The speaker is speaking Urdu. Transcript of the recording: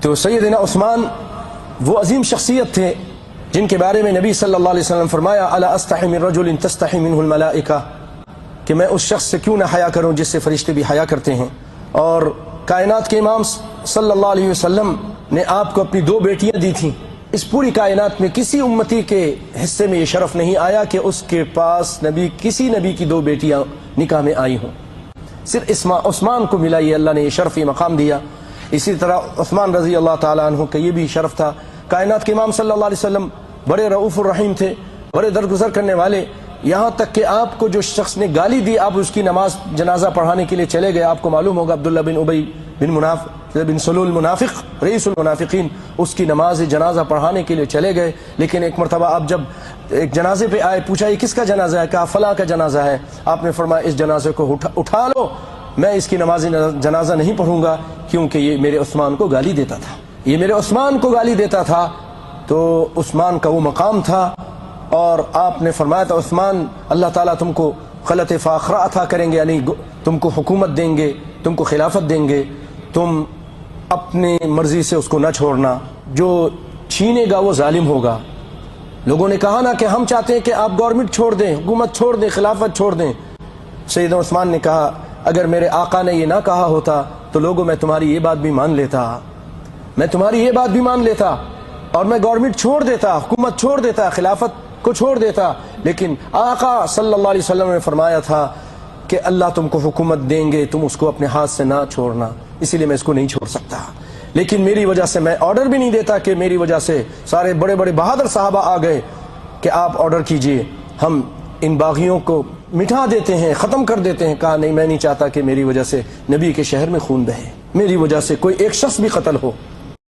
تو سیدنا عثمان وہ عظیم شخصیت تھے جن کے بارے میں نبی صلی اللہ علیہ وسلم فرمایا الا استحی من رجل تستحی منہ الملائکہ، کہ میں اس شخص سے کیوں نہ حیا کروں جس سے فرشتے بھی حیا کرتے ہیں۔ اور کائنات کے امام صلی اللہ علیہ وسلم نے آپ کو اپنی 2 بیٹیاں دی تھیں۔ اس پوری کائنات میں کسی امتی کے حصے میں یہ شرف نہیں آیا کہ اس کے پاس کسی نبی کی 2 بیٹیاں نکاح میں آئی ہوں، صرف عثمان کو ملا، یہ اللہ نے یہ شرف، یہ مقام دیا۔ اسی طرح عثمان رضی اللہ تعالیٰ عنہ کا یہ بھی شرف تھا۔ کائنات کے امام صلی اللہ علیہ وسلم بڑے رؤوف الرحیم تھے، بڑے درگزر کرنے والے، یہاں تک کہ آپ کو جو شخص نے گالی دی آپ اس کی نماز جنازہ پڑھانے کے لیے چلے گئے۔ آپ کو معلوم ہوگا عبداللہ بن ابی بن سلول المنافق، رئیس المنافقین، اس کی نماز جنازہ پڑھانے کے لیے چلے گئے۔ لیکن ایک مرتبہ آپ جب ایک جنازے پہ آئے، پوچھا یہ کس کا جنازہ ہے؟ کہا فلاں کا جنازہ ہے۔ آپ نے فرمایا اس جنازے کو اٹھا لو، میں اس کی نماز جنازہ نہیں پڑھوں گا کیونکہ یہ میرے عثمان کو گالی دیتا تھا، یہ میرے عثمان کو گالی دیتا تھا۔ تو عثمان کا وہ مقام تھا، اور آپ نے فرمایا تھا عثمان اللہ تعالیٰ تم کو خلت فاخرہ عطا کریں گے، یعنی تم کو حکومت دیں گے، تم کو خلافت دیں گے، تم اپنی مرضی سے اس کو نہ چھوڑنا، جو چھینے گا وہ ظالم ہوگا۔ لوگوں نے کہا نا کہ ہم چاہتے ہیں کہ آپ گورنمنٹ چھوڑ دیں، حکومت چھوڑ دیں، خلافت چھوڑ دیں۔ سیدنا عثمان نے کہا اگر میرے آقا نے یہ نہ کہا ہوتا تو لوگوں میں تمہاری یہ بات بھی مان لیتا، میں تمہاری یہ بات بھی مان لیتا اور میں گورنمنٹ چھوڑ دیتا، حکومت چھوڑ دیتا، خلافت کو چھوڑ دیتا۔ لیکن آقا صلی اللہ علیہ وسلم نے فرمایا تھا کہ اللہ تم کو حکومت دیں گے، تم اس کو اپنے ہاتھ سے نہ چھوڑنا، اسی لیے میں اس کو نہیں چھوڑ سکتا۔ لیکن میری وجہ سے میں آرڈر بھی نہیں دیتا کہ میری وجہ سے سارے بڑے بڑے بہادر صحابہ آ گئے کہ آپ آرڈر کیجئے، ہم ان باغیوں کو مٹا دیتے ہیں، ختم کر دیتے ہیں۔ کہا نہیں، میں نہیں چاہتا کہ میری وجہ سے نبی کے شہر میں خون بہے، میری وجہ سے کوئی ایک شخص بھی قتل ہو۔